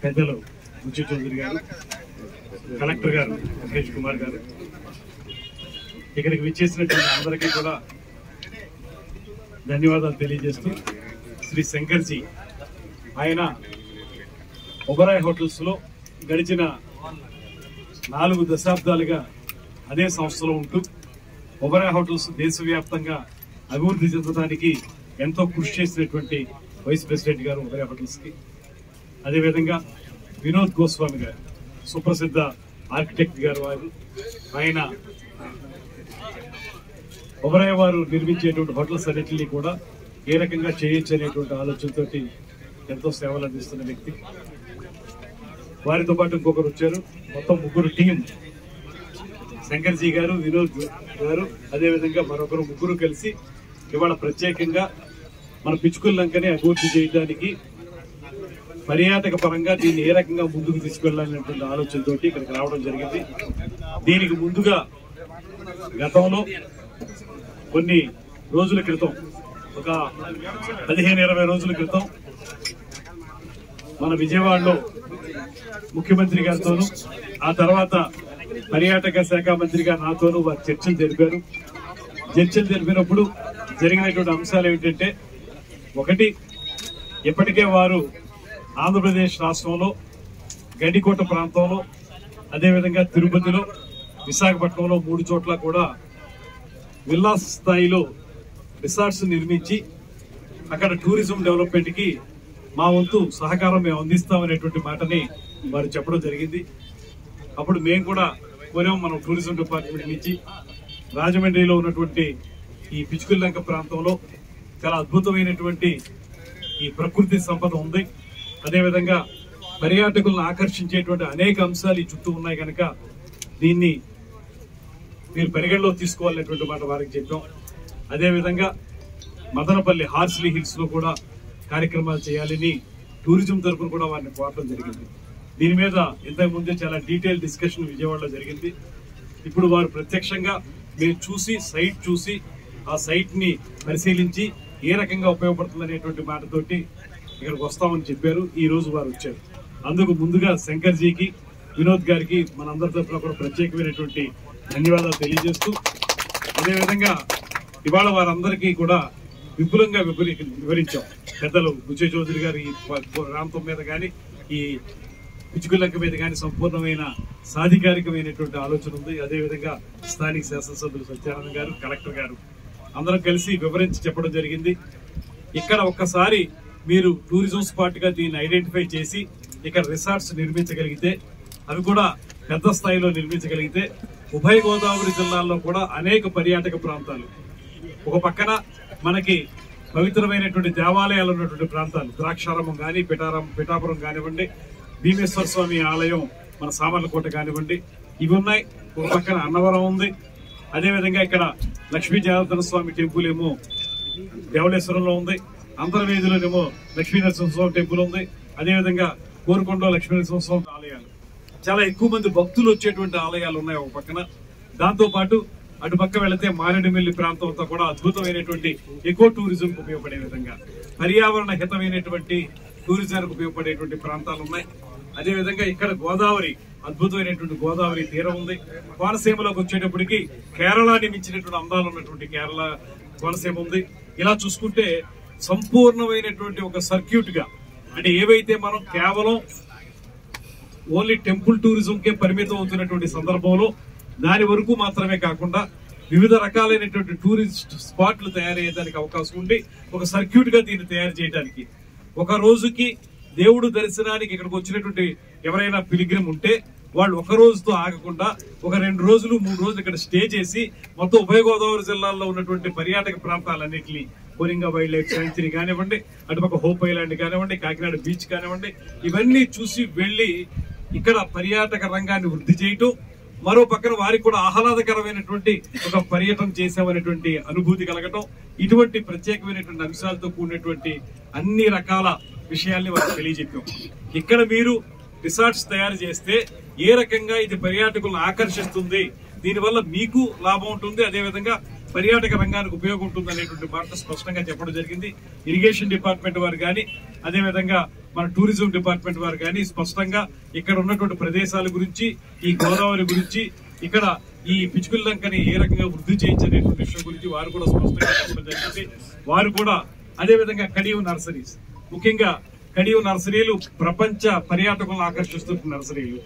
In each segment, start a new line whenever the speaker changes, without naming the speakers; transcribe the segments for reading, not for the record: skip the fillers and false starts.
పెద్దలు బుచ్చి చౌదరి గారు, కలెక్టర్ గారు మహేష్ కుమార్ గారు, ఇక్కడికి విచ్చేసినటువంటి అందరికీ కూడా ధన్యవాదాలు తెలియజేస్తూ, శ్రీ శంకర్జీ ఆయన ఒబరాయ్ హోటల్స్ లో గడిచిన 4 దశాబ్దాలుగా అదే సంస్థలో ఉంటూ ఒబరాయ్ హోటల్స్ దేశవ్యాప్తంగా అభివృద్ధి చెందడానికి ఎంతో కృషి చేసినటువంటి వైస్ ప్రెసిడెంట్ గారు ఒబరాయ్ హోటల్స్ కి. అదేవిధంగా వినోద్ గోస్వామి గారు, సుప్రసిద్ధ ఆర్కిటెక్ట్ గారు, ఆయన ఒబరాయ్ వారు నిర్మించేటువంటి హోటల్స్ అన్నింటినీ కూడా ఏ రకంగా చేయొచ్చు అనేటువంటి ఆలోచనతో ఎంతో సేవలు అందిస్తున్న వ్యక్తి. వారితో పాటు ఇంకొకరు వచ్చారు, మొత్తం 3 టీం, శంకర్జీ గారు, వినోద్ గారు, అదేవిధంగా మరొకరు, 3 కలిసి ఇవాళ ప్రత్యేకంగా మన పిచ్చుకుల లంకని అభివృద్ధి చేయడానికి పర్యాటక పరంగా దీన్ని ఏ రకంగా ముందుకు తీసుకెళ్లాలనేటువంటి ఆలోచనతో ఇక్కడికి రావడం జరిగింది. దీనికి ముందుగా గతంలో కొన్ని రోజుల క్రితం, ఒక 15-20 రోజుల క్రితం మన విజయవాడలో ముఖ్యమంత్రి గారితోనూ, ఆ తర్వాత పర్యాటక శాఖ మంత్రిగా నాతోనూ వారు చర్చలు జరిపారు. చర్చలు జరిపినప్పుడు జరిగినటువంటి అంశాలు ఏమిటంటే, ఒకటి, ఇప్పటికే వారు ఆంధ్రప్రదేశ్ రాష్ట్రంలో గండికోట ప్రాంతంలో, అదేవిధంగా తిరుపతిలో, విశాఖపట్నంలో 3 చోట్ల కూడా విల్లాస్ స్థాయిలో రిసార్ట్స్ నిర్మించి అక్కడ టూరిజం డెవలప్మెంట్ కి మా వంతు సహకారం మేము అందిస్తామనేటువంటి మాటని వారు చెప్పడం జరిగింది. అప్పుడు మేము కూడా కోరాం, మనం టూరిజం డిపార్ట్మెంట్ నుంచి రాజమండ్రిలో ఉన్నటువంటి ఈ పిచ్చుకుల లంక ప్రాంతంలో చాలా అద్భుతమైనటువంటి ఈ ప్రకృతి సంపద ఉంది. అదేవిధంగా పర్యాటకులను ఆకర్షించేటువంటి అనేక అంశాలు ఈ చుట్టూ ఉన్నాయి కనుక దీన్ని మీరు పరిగణలో తీసుకోవాలనేటువంటి మాట వారికి చెప్పాం. అదేవిధంగా మదనపల్లి హార్స్లీ హిల్స్ లో కూడా కార్యక్రమాలు చేయాలని టూరిజం తరఫున కూడా వారిని కోరడం జరిగింది. దీని మీద ఇంతకు ముందే చాలా డీటెయిల్ డిస్కషన్ విజయవాడలో జరిగింది. ఇప్పుడు వారు ప్రత్యక్షంగా మీరు సైట్ చూసి ఆ సైట్ ని పరిశీలించి ఏ రకంగా ఉపయోగపడుతుంది అనేటువంటి మాటతోటి ఇక్కడికి వస్తామని చెప్పారు. ఈ రోజు వారు వచ్చారు. అందుకు ముందుగా శంకర్జీకి, వినోద్ గారికి మనందరి తరఫున కూడా ప్రత్యేకమైనటువంటి ధన్యవాదాలు తెలియజేస్తూ, అదేవిధంగా ఇవాళ వారందరికీ కూడా విపులంగా వివరించాం. పెద్దలు బుచ్చి చౌదరి గారు ఈ ప్రాంతం మీద కానీ, ఈ పిచ్చుకుల లంక మీద కానీ సంపూర్ణమైన సాధికారికమైనటువంటి ఆలోచన ఉంది. అదేవిధంగా స్థానిక శాసనసభ్యులు సత్యానంద గారు, కలెక్టర్ గారు అందరం కలిసి వివరించి చెప్పడం జరిగింది. ఇక్కడ ఒక్కసారి మీరు టూరిజం స్పాట్ గా దీన్ని ఐడెంటిఫై చేసి ఇక్కడ రిసార్ట్స్ నిర్మించగలిగితే, అవి కూడా పెద్ద స్థాయిలో నిర్మించగలిగితే, ఉభయ గోదావరి జిల్లాల్లో కూడా అనేక పర్యాటక ప్రాంతాలు, ఒక పక్కన మనకి పవిత్రమైనటువంటి దేవాలయాలు ఉన్నటువంటి ప్రాంతాలు, ద్రాక్షారామం కానీ, పిఠాపురం కానివ్వండి, భీమేశ్వర స్వామి ఆలయం మన సామర్లకోట కానివ్వండి, ఇవి ఉన్నాయి. ఒక పక్కన అన్నవరం ఉంది. అదేవిధంగా ఇక్కడ లక్ష్మీ జనార్దన స్వామి టెంపుల్ ఏమో దేవళేశ్వరంలో ఉంది. అంతర్వేదిలోనేమో లక్ష్మీ నరసింహస్వామి టెంపుల్ ఉంది. అదేవిధంగా కోరుకొండలో లక్ష్మీ నరసింహస్వామి ఆలయాలు, చాలా ఎక్కువ మంది భక్తులు వచ్చేటువంటి ఆలయాలు ఉన్నాయి ఒక పక్కన. దాంతో పాటు అటు పక్క వెళితే మారేడుమిల్లి ప్రాంతం అంతా కూడా అద్భుతమైనటువంటి ఎకో టూరిజం కు ఉపయోగపడే విధంగా, పర్యావరణ హితమైనటువంటి టూరిజానికి ఉపయోగపడేటువంటి ప్రాంతాలు ఉన్నాయి. అదేవిధంగా ఇక్కడ గోదావరి, అద్భుతమైనటువంటి గోదావరి తీరం ఉంది. కోనసీమలోకి వచ్చేటప్పటికి కేరళని మించినటువంటి అందాలు ఉన్నటువంటి కేరళ కోనసీమ ఉంది. ఇలా చూసుకుంటే సంపూర్ణమైనటువంటి ఒక సర్క్యూట్ గా, అంటే ఏవైతే మనం కేవలం ఓన్లీ టెంపుల్ టూరిజం కే పరిమితం అవుతున్నటువంటి సందర్భంలో దాని వరకు మాత్రమే కాకుండా వివిధ రకాలైనటువంటి టూరిస్ట్ స్పాట్లు తయారయ్యేదానికి అవకాశం ఉండి, ఒక సర్క్యూట్ గా దీన్ని తయారు చేయడానికి, ఒక రోజుకి దేవుడు దర్శనానికి ఇక్కడికి వచ్చినటువంటి ఎవరైనా పిలిగ్రిమ్ ఉంటే వాళ్ళు ఒక రోజుతో ఆగకుండా ఒక 2 రోజులు 3 రోజులు ఇక్కడ స్టే చేసి మొత్తం ఉభయ గోదావరి జిల్లాల్లో ఉన్నటువంటి పర్యాటక ప్రాంతాలన్నింటినీ, కోరింగా వైల్డ్ లైఫ్ శాంక్చురీ కానివ్వండి, అటుపక్క హోప్ ఐలాండ్ కానివ్వండి, కాకినాడ బీచ్ కానివ్వండి, ఇవన్నీ చూసి వెళ్లి ఇక్కడ పర్యాటక రంగాన్ని వృద్ధి చేయటం, మరో పక్కన వారికి కూడా ఆహ్లాదకరమైనటువంటి ఒక పర్యటన చేసామనేటువంటి అనుభూతి కలగటం, ఇటువంటి ప్రత్యేకమైనటువంటి అంశాలతో కూడినటువంటి అన్ని రకాల విషయాల్ని వారికి తెలియజెప్పాం. ఇక్కడ మీరు రిసార్ట్స్ తయారు చేస్తే ఏ రకంగా ఇది పర్యాటకులను ఆకర్షిస్తుంది, దీనివల్ల మీకు లాభం ఉంటుంది, అదేవిధంగా పర్యాటక రంగానికి ఉపయోగం ఉంటుందనేటువంటి మాట స్పష్టంగా చెప్పడం జరిగింది. ఇరిగేషన్ డిపార్ట్మెంట్ వారు కానీ, అదేవిధంగా మన టూరిజం డిపార్ట్మెంట్ వారు కానీ స్పష్టంగా ఇక్కడ ఉన్నటువంటి ప్రదేశాల గురించి, ఈ గోదావరి గురించి, ఇక్కడ ఈ పిచ్చుకల్లంకని ఏ రకంగా వృద్ధి చేయించనేటువంటి విషయం గురించి వారు కూడా స్పష్టంగా చెప్పడం జరిగింది. వారు కూడా అదేవిధంగా కడియం నర్సరీస్, ముఖ్యంగా కడియం నర్సరీలు ప్రపంచ పర్యాటకులను ఆకర్షిస్తున్న నర్సరీలు,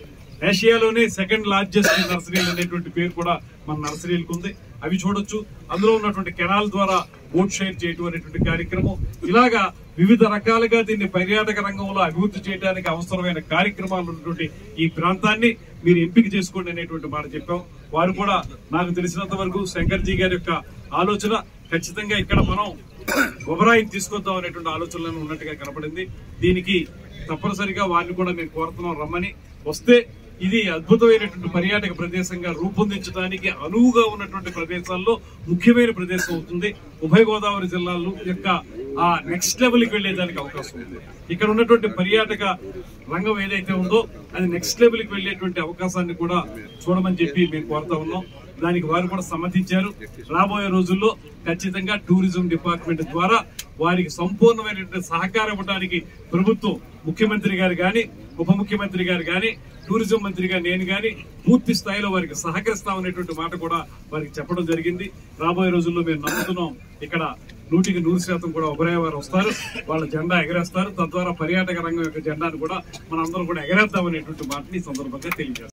ఏషియాలోనే సెకండ్ లార్జెస్ట్ నర్సరీలు అనేటువంటి పేరు కూడా మన నర్సరీలకు ఉంది. అవి చూడొచ్చు. అందులో ఉన్నటువంటి కెనాల్ ద్వారా బోట్ షేర్ చేయటం అనేటువంటి కార్యక్రమం, ఇలాగా వివిధ రకాలుగా దీన్ని పర్యాటక రంగంలో అభివృద్ధి చేయడానికి అవసరమైన కార్యక్రమాలు ఉన్నటువంటి ఈ ప్రాంతాన్ని మీరు ఎంపిక చేసుకోండి అనేటువంటి మాట చెప్పాం. వారు కూడా నాకు తెలిసినంత వరకు శంకర్జీ గారి యొక్క ఆలోచన ఖచ్చితంగా ఇక్కడ మనం ఒబరాయిని తీసుకొద్దాం అనేటువంటి ఆలోచనలు ఉన్నట్టుగా కనపడింది. దీనికి తప్పనిసరిగా వారిని కూడా మేము కోరుతున్నాం, రమ్మని. వస్తే ఇది అద్భుతమైనటువంటి పర్యాటక ప్రదేశంగా రూపొందించడానికి అనువుగా ఉన్నటువంటి ప్రదేశాల్లో ముఖ్యమైన ప్రదేశం అవుతుంది. ఉభయ గోదావరి జిల్లాల యొక్క ఆ నెక్స్ట్ లెవెల్కి వెళ్లేదానికి అవకాశం ఉంది. ఇక్కడ ఉన్నటువంటి పర్యాటక రంగం ఏదైతే ఉందో అది నెక్స్ట్ లెవెల్కి వెళ్లేటువంటి అవకాశాన్ని కూడా చూడమని చెప్పి మేము కోరుతా ఉన్నాం. దానికి వారు కూడా సమ్మతించారు. రాబోయే రోజుల్లో ఖచ్చితంగా టూరిజం డిపార్ట్మెంట్ ద్వారా వారికి సంపూర్ణమైనటువంటి సహకారం ఇవ్వడానికి ప్రభుత్వం, ముఖ్యమంత్రి గారు గాని, ఉప ముఖ్యమంత్రి గారు గాని, టూరిజం మంత్రిగా నేను గాని పూర్తి స్థాయిలో వారికి సహకరిస్తామనేటువంటి మాట కూడా వారికి చెప్పడం జరిగింది. రాబోయే రోజుల్లో మేము నమ్ముతున్నాం ఇక్కడ 100% కూడా ఒబరాయి వారు వస్తారు, వాళ్ళ జెండా ఎగరేస్తారు. తద్వారా పర్యాటక రంగం యొక్క జెండాను కూడా మనందరం కూడా ఎగరేద్దామనేటువంటి మాటని ఈ సందర్భంగా తెలియజేస్తారు.